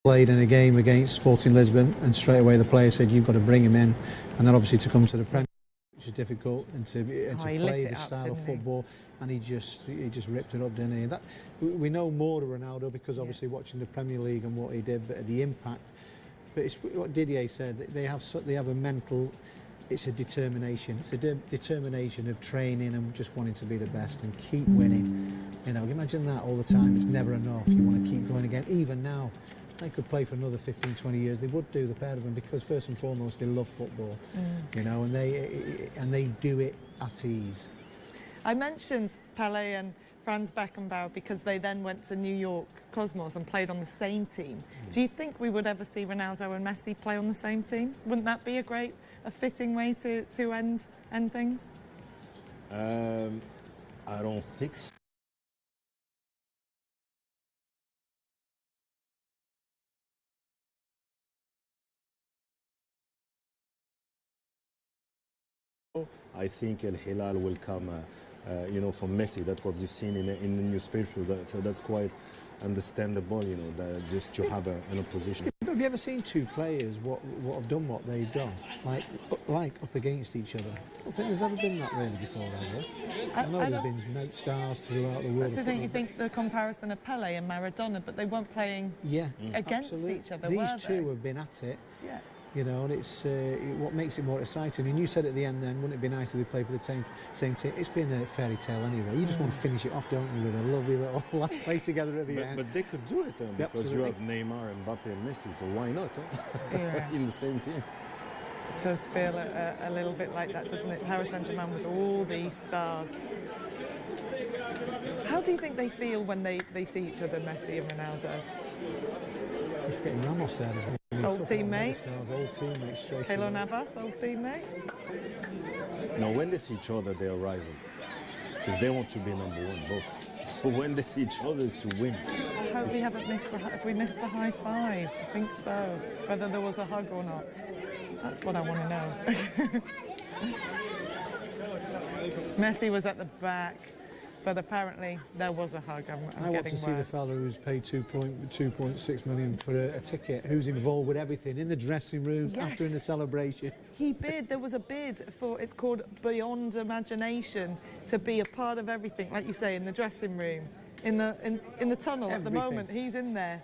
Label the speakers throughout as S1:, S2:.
S1: played in a game against Sporting Lisbon, and straight away the player said, you've got to bring him in. And then obviously to come to the Premier League, which is difficult, and to play the style of football, and he just ripped it up, didn't he? And that, we know more of Ronaldo because obviously watching the Premier League and what he did, but the impact. But it's what Didier said, they have a mental, it's a determination. It's a determination of training and just wanting to be the best and keep winning. You know, imagine that all the time. It's never enough. You want to keep going again. Even now, they could play for another 15, 20 years. They would do, the pair of them, because first and foremost they love football. You know, and they do it at ease.
S2: I mentioned Pelé and Franz Beckenbauer because they then went to New York Cosmos and played on the same team. Do you think we would ever see Ronaldo and Messi play on the same team? Wouldn't that be a fitting way to end things?
S3: I don't think so. I think Al Hilal will come, you know, from Messi. That's what you've seen in the newspaper. So that's quite understandable, you know, that just to have an opposition.
S1: Have you ever seen two players what have done what they've done, like up against each other? I don't think there's ever been that really before, has there? I know there's been mate stars throughout the world.
S2: So don't you think the comparison of Pelé and Maradona, but they weren't playing against each other,
S1: These
S2: were they?
S1: two have been at it.
S2: Yeah.
S1: You know, and it's what makes it more exciting. And you said at the end then, wouldn't it be nice if they play for the same team? It's been a fairy tale anyway. You just want to finish it off, don't you, with a lovely little play together at the end.
S3: But they could do it then, because you have Neymar, Mbappe and Messi, so why not? In the same team.
S2: It does feel a little bit like that, doesn't it? Paris Saint-Germain with all these stars. How do you think they feel when they see each other, Messi and Ronaldo?
S1: You're forgetting Ramos there as well.
S2: Old teammate.
S1: Old teammate straight
S2: Keylor
S1: away.
S2: Navas, old teammate.
S3: No, when they see each other, they are rival, because they want to be number one, both. So when they see each other, it's to win.
S2: I hope we haven't missed have we missed the high five? I think so. Whether there was a hug or not. That's what I want to know. Messi was at the back, but apparently there was a hug.
S1: I want to see the fella who's paid 2.6 million for a ticket, who's involved with everything, in the dressing rooms, after in the celebration.
S2: He bid, there was a bid for, it's called Beyond Imagination, to be a part of everything, like you say, in the dressing room, in the tunnel at the moment, he's in there.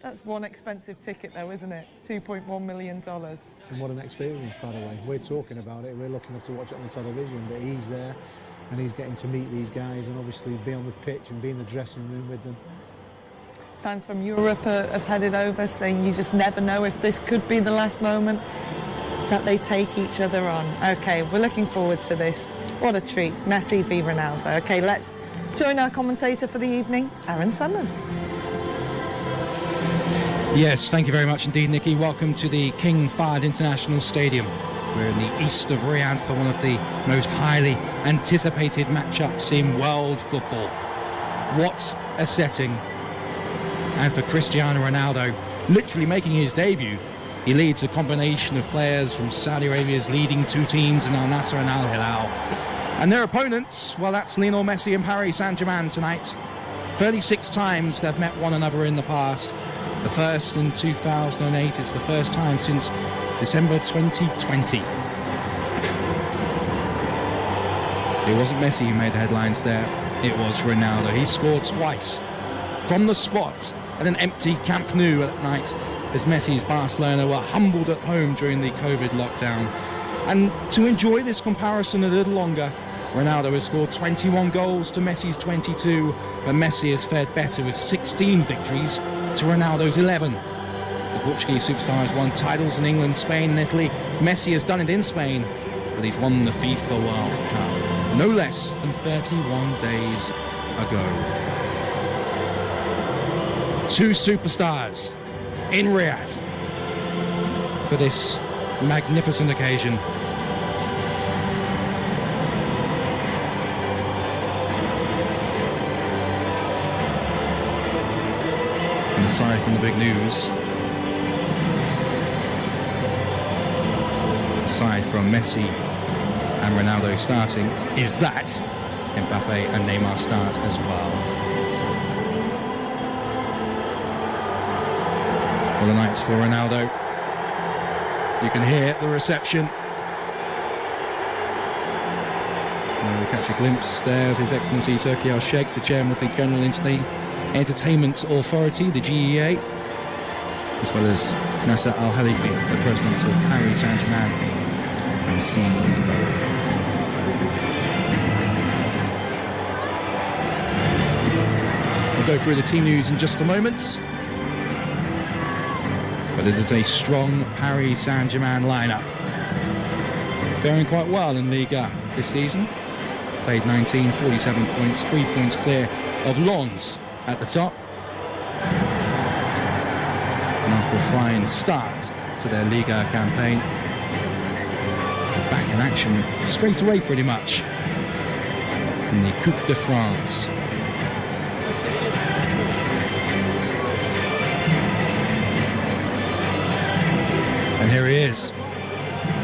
S2: That's one expensive ticket though, isn't it? $2.1 million.
S1: And what an experience, by the way. We're talking about it, we're lucky enough to watch it on the television, but he's there. And he's getting to meet these guys and obviously be on the pitch and be in the dressing room with them.
S2: Fans from Europe have headed over saying you just never know if this could be the last moment that they take each other on. OK, we're looking forward to this. What a treat. Messi v Ronaldo. OK, let's join our commentator for the evening, Aaron Summers.
S4: Yes, thank you very much indeed, Nikki. Welcome to the King Fahd International Stadium. We're in the east of Riyadh for one of the most highly anticipated matchups in world football. What a setting. And for Cristiano Ronaldo, literally making his debut, he leads a combination of players from Saudi Arabia's leading two teams in Al-Nassr and Al-Hilal. And their opponents, well, that's Lionel Messi and Paris Saint-Germain tonight. 36 times they've met one another in the past. The first in 2008. It's the first time since December 2020. It wasn't Messi who made the headlines there. It was Ronaldo. He scored twice from the spot at an empty Camp Nou at night as Messi's Barcelona were humbled at home during the COVID lockdown. And to enjoy this comparison a little longer, Ronaldo has scored 21 goals to Messi's 22, but Messi has fared better with 16 victories to Ronaldo's 11. The Portuguese superstar has won titles in England, Spain and Italy. Messi has done it in Spain, but he's won the FIFA World Cup no less than 31 days ago. Two superstars in Riyadh for this magnificent occasion. And aside from the big news, aside from Messi and Ronaldo starting, is that Mbappe and Neymar start as well. All the nights for Ronaldo. You can hear the reception. And we'll catch a glimpse there of His Excellency Turki Al-Sheikh, the chairman of the General Entertainment Authority, the GEA, as well as Nasser Al-Khalifi, the president of Paris Saint-Germain and CEO. We'll go through the team news in just a moment. But it is a strong Paris Saint-Germain lineup. Faring quite well in Liga this season. Played 19, 47 points, 3 points clear of Lens at the top. And after a fine start to their Liga campaign, back in action straight away pretty much in the Coupe de France. And here he is,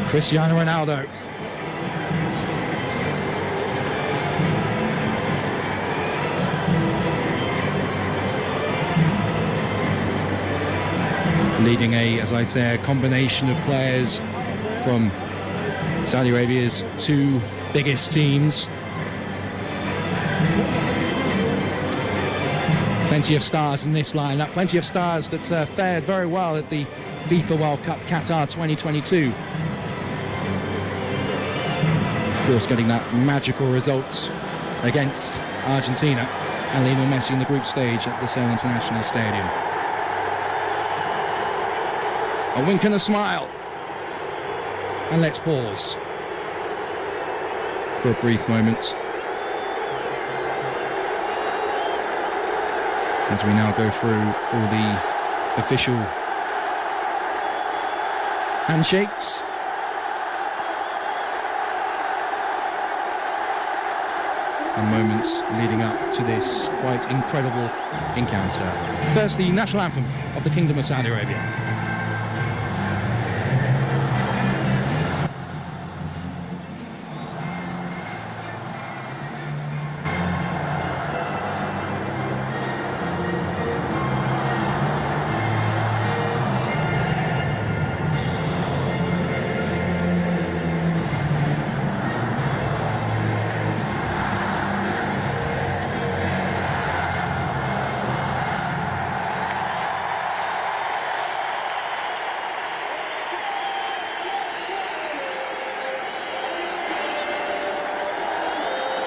S4: Cristiano Ronaldo. Leading as I say, a combination of players from Saudi Arabia's two biggest teams. Plenty of stars in this lineup, plenty of stars that fared very well at the FIFA World Cup Qatar 2022. Of course, getting that magical result against Argentina and Lionel Messi in the group stage at the Seoul International Stadium. A wink and a smile. And let's pause for a brief moment as we now go through all the official handshakes. And moments leading up to this quite incredible encounter. First, the national anthem of the Kingdom of Saudi Arabia.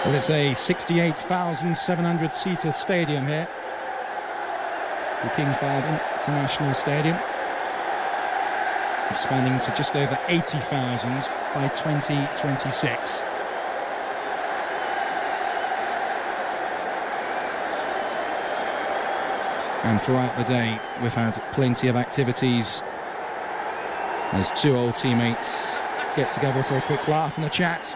S4: Well, it's a 68,700-seater stadium here, the King Fahd International Stadium, expanding to just over 80,000 by 2026. And throughout the day, we've had plenty of activities as two old teammates get together for a quick laugh and a chat.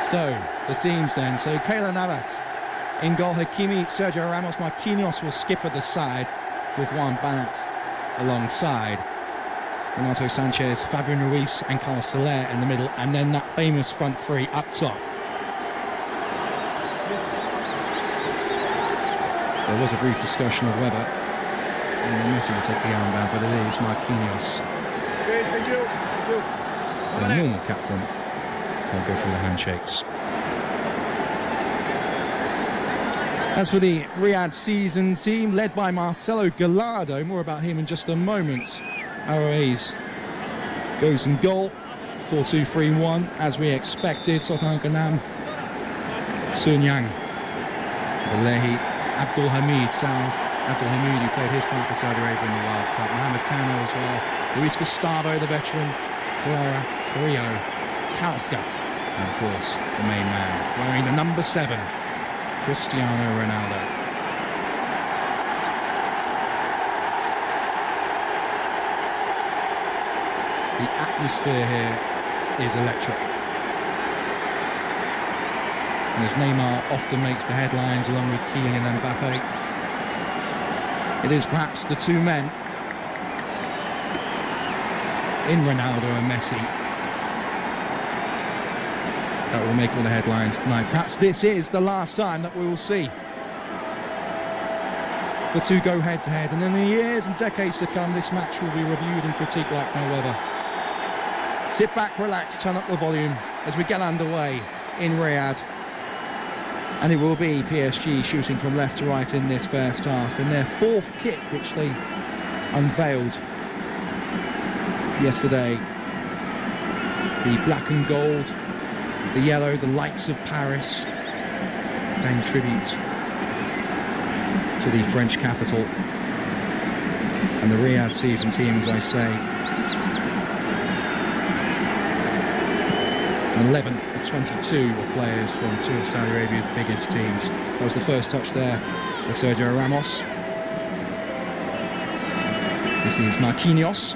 S4: So, the teams then. So, Keylor Navas in goal. Hakimi, Sergio Ramos, Marquinhos will skip at the side with Juan Banat alongside. Renato Sanchez, Fabian Ruiz and Carlos Soler in the middle. And then that famous front three up top. There was a brief discussion of whether Messi will take the armband, but it is Marquinhos.
S5: Okay, thank you.
S4: The normal captain. I'll go through the handshakes. As for the Riyadh season team, led by Marcelo Gallardo, more about him in just a moment. Aroez goes in goal, 4-2-3-1, as we expected. Sultan Ghanam, Sun Yang, Balehi, Abdul Hamid, who played his part for Saudi Arabia in the World Cup. Mohamed Kano as well. Luis Gustavo, the veteran. Carrera, Carrillo, Talisca. And of course, the main man, wearing the number 7, Cristiano Ronaldo. The atmosphere here is electric. And as Neymar often makes the headlines along with Kylian and Mbappe, it is perhaps the two men in Ronaldo and Messi that will make all the headlines tonight. Perhaps this is the last time that we will see the two go head-to-head, and in the years and decades to come, this match will be reviewed and critiqued like no other. Sit back, relax, turn up the volume as we get underway in Riyadh. And it will be PSG shooting from left to right in this first half, in their fourth kit, which they unveiled yesterday. The black and gold, the yellow, the lights of Paris, paying tribute to the French capital. And the Riyadh season team, as I say, 11 of 22 were players from two of Saudi Arabia's biggest teams. That was the first touch there for Sergio Ramos. This is Marquinhos.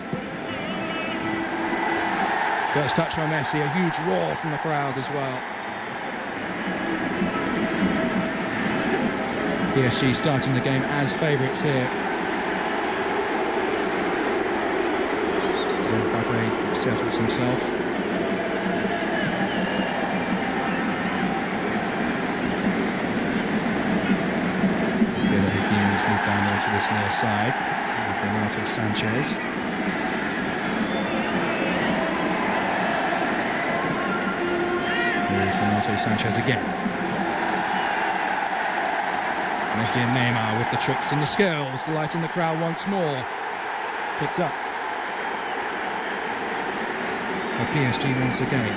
S4: First touch from Messi, a huge roar from the crowd as well. PSG starting the game as favourites here. Mbappe settles himself. Moved down onto this near side with Renato Sanchez. Here's Renato Sanchez again. Messi and Neymar with the tricks and the skills, delighting the crowd once more. Picked up by PSG once again.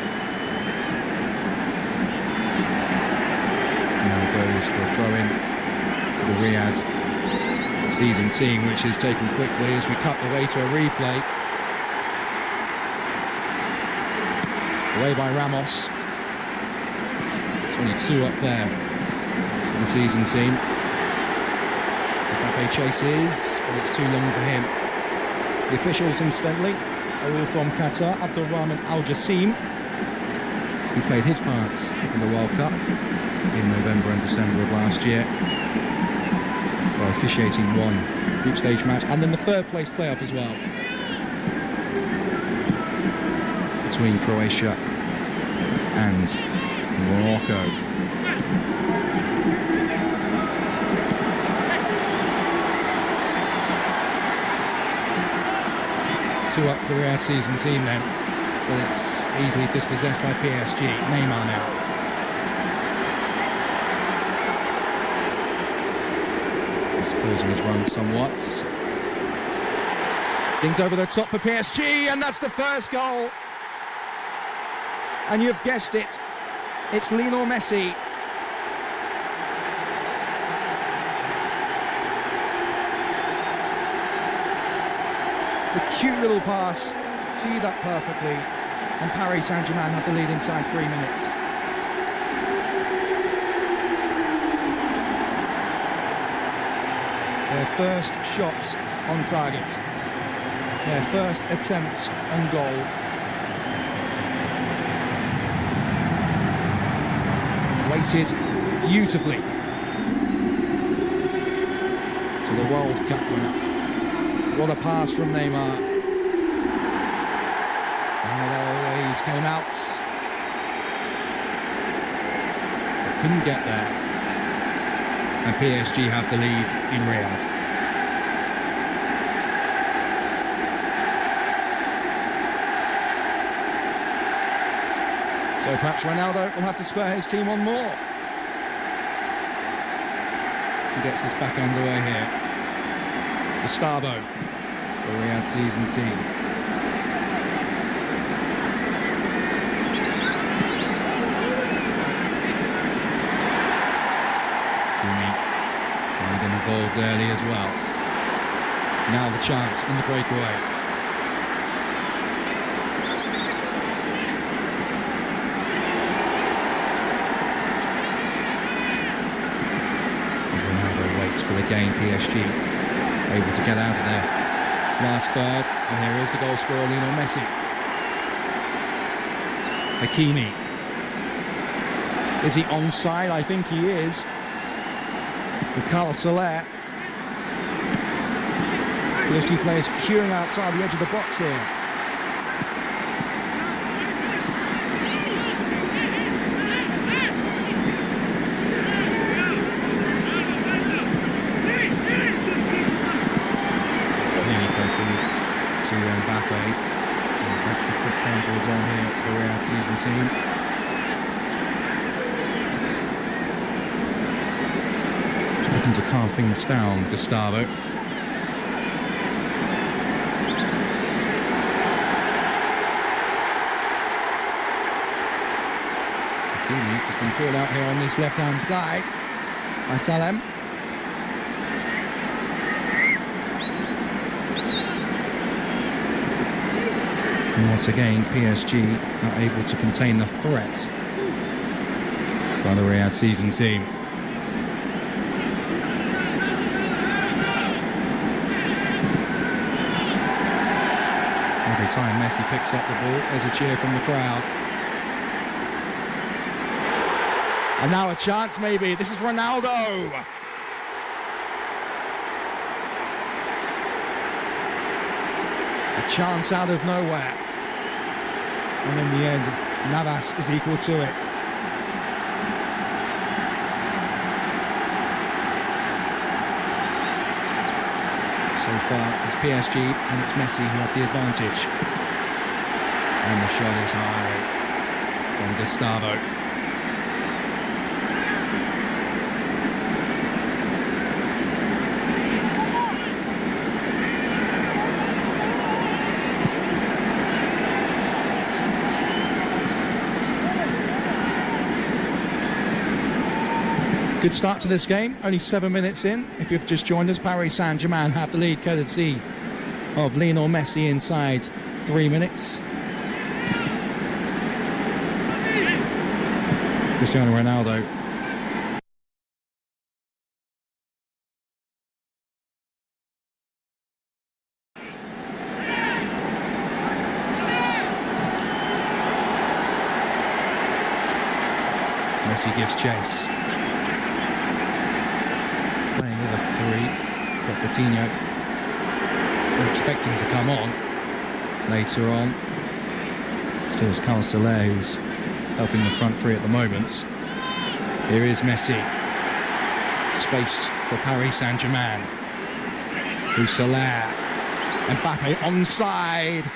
S4: Now goes for a throw-in to the Riyadh season team, which is taken quickly as we cut away to a replay. Away by Ramos. 22 up there for the season team. Mbappe chases, but it's too long for him. The officials, incidentally, are all from Qatar. Abdulrahman Al Jassim, who played his part in the World Cup in November and December of last year, by officiating one group stage match and then the third place playoff as well between Croatia and Morocco. Two up for the Riyadh season team then, but it's easily dispossessed by PSG. Neymar now. Closing his run somewhat. Dinked over the top for PSG, and that's the first goal. And you've guessed it, it's Lionel Messi. The cute little pass, teed up perfectly, and Paris Saint-Germain have the lead inside 3 minutes. Their first shots on target. Their first attempt on goal. Weighted beautifully to the World Cup winner. What a pass from Neymar. And it always came out. But couldn't get there. And PSG have the lead in Riyadh. So perhaps Ronaldo will have to spur his team on more. He gets us back underway here. Gustavo, the Riyadh season team. Involved early as well. Now the chance in the breakaway. As Ronaldo waits for the gain, PSG able to get out of there. Last third, and here is the goal scorer Lionel Messi. Hakimi. Is he onside? I think he is. With Carlos Soler. PSG players queuing outside the edge of the box here. To Mbappe. Extra quick counter is on here for the Real season team. Looking to calm things down, Gustavo. Hakimi has been called out here on this left-hand side by Salem. And once again, PSG not able to contain the threat by the Riyadh season team. Every time Messi picks up the ball, there's a cheer from the crowd. And now a chance maybe. This is Ronaldo. A chance out of nowhere. And in the end, Navas is equal to it. So far, it's PSG and it's Messi who have the advantage. And the shot is high from Gustavo. Good start to this game, only 7 minutes in. If you've just joined us, Paris Saint-Germain have the lead courtesy of Lionel Messi inside 3 minutes. Cristiano Ronaldo. Messi gives chase. Playing with a 3. Got Coutinho. We're expecting to come on later on. Still is Carlos Soler who's helping the front three at the moment. Here is Messi. Space for Paris Saint-Germain. Through Soler. Mbappe onside.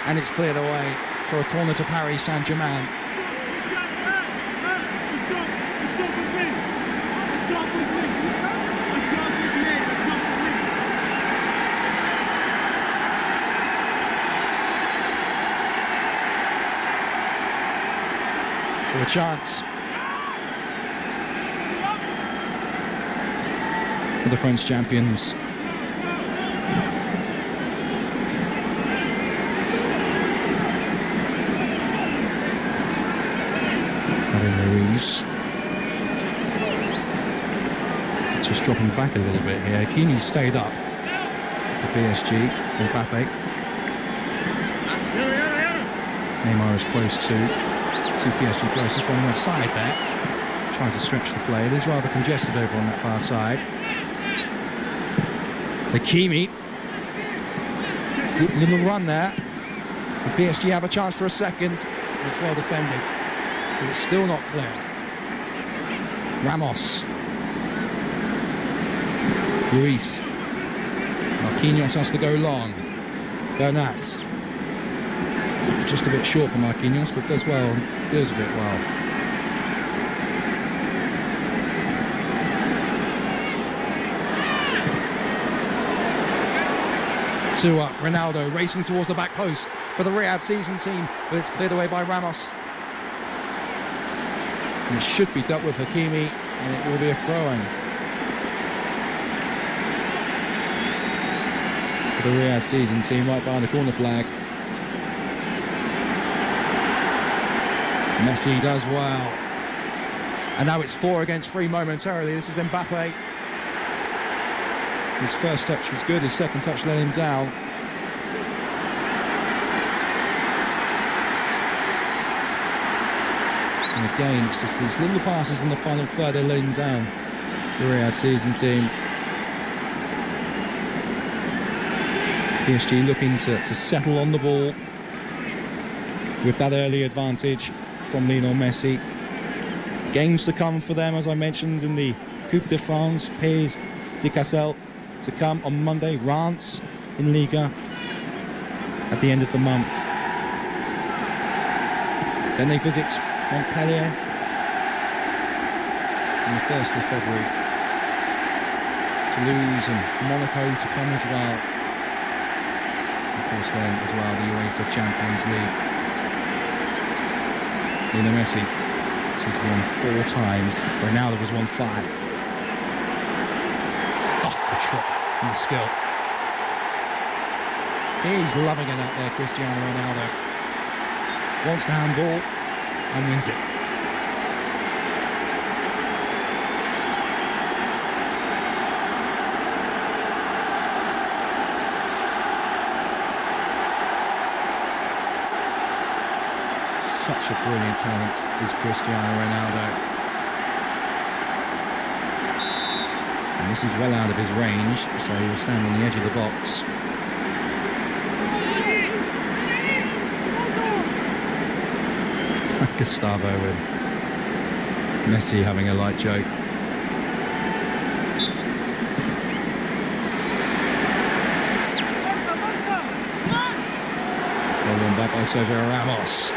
S4: And it's cleared away for a corner to Paris Saint-Germain. So a chance for the French champions. Ruiz. Just dropping back a little bit here. Hakimi stayed up for PSG. Mbappe. Neymar is close to two PSG players just running offside there. Trying to stretch the play. It is rather congested over on that far side. Hakimi. Good little run there. And PSG have a chance for a second. It's well defended. But it's still not clear. Ramos. Ruiz. Marquinhos has to go long. Bernat. Just a bit short for Marquinhos, but does well. Does a bit well. Two up. Ronaldo racing towards the back post for the Riyadh season team, but it's cleared away by Ramos. And it should be dealt with Hakimi, and it will be a throw-in for the Riyadh season team right behind the corner flag. Messi does well. And now it's 4 against 3 momentarily. This is Mbappe. His first touch was good, his second touch let him down. And again, it's just these little passes in the final third they're laying down. The Riyadh season team. PSG looking to settle on the ball with that early advantage from Lionel Messi. Games to come for them, as I mentioned, in the Coupe de France, Pays de Cassel to come on Monday. Reims in Liga at the end of the month. Then they visit Montpellier on the 1st of February. Toulouse and Monaco to come as well. Of course then as well the UEFA Champions League. Lionel Messi has won 4 times. Ronaldo has won 5. Oh, the trick and the skill. He's loving it out there, Cristiano Ronaldo. Wants the handball and wins it. Such a brilliant talent is Cristiano Ronaldo. And this is well out of his range, so he will stand on the edge of the box. Gustavo and Messi having a light joke. One back by Sergio Ramos.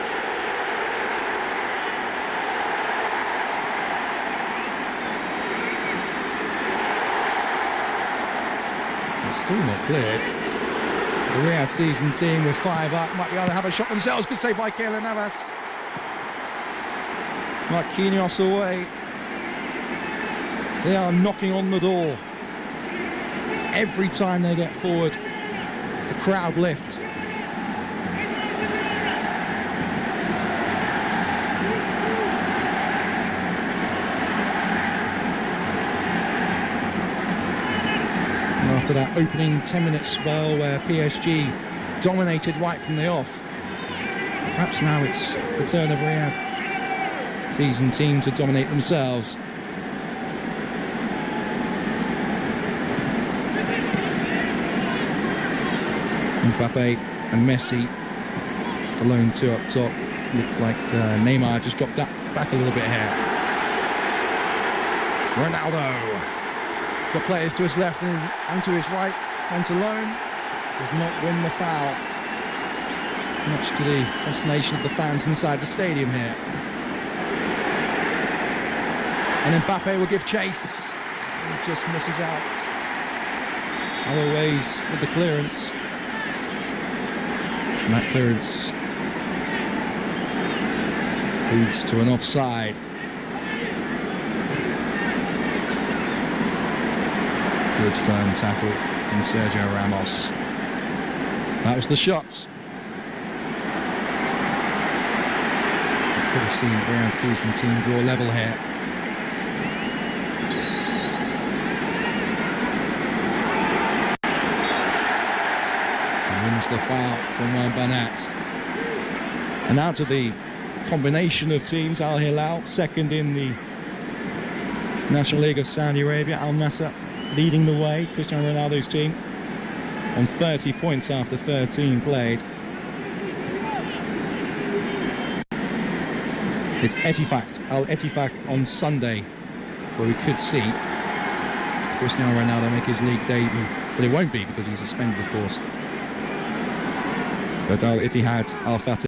S4: Still not cleared. The Riyadh season team with 5 up might be able to have a shot themselves. Good save by Keylor Navas. Marquinhos away. They are knocking on the door. Every time they get forward, the crowd lift. And after that opening 10-minute spell where PSG dominated right from the off, perhaps now it's the turn of Riyadh season team to dominate themselves. Mbappe and Messi, the lone 2 up top. Looked like Neymar just dropped back a little bit here. Ronaldo. Got players to his left and to his right. And alone does not win the foul. Much to the consternation of the fans inside the stadium here. And Mbappe will give chase. He just misses out. Other ways with the clearance. And that clearance leads to an offside. Good firm tackle from Sergio Ramos. That was the shot. Could have seen the Riyadh season team draw level here. Wins the foul from Banat. And out of the combination of teams, Al Hilal, second in the National League of Saudi Arabia, Al-Nassr leading the way, Cristiano Ronaldo's team, on 30 points after 13 played. It's Al-Ettifaq on Sunday, where we could see Cristiano Ronaldo make his league debut. But it won't be because he's suspended, of course. But Al-Ittihad Al-Fatih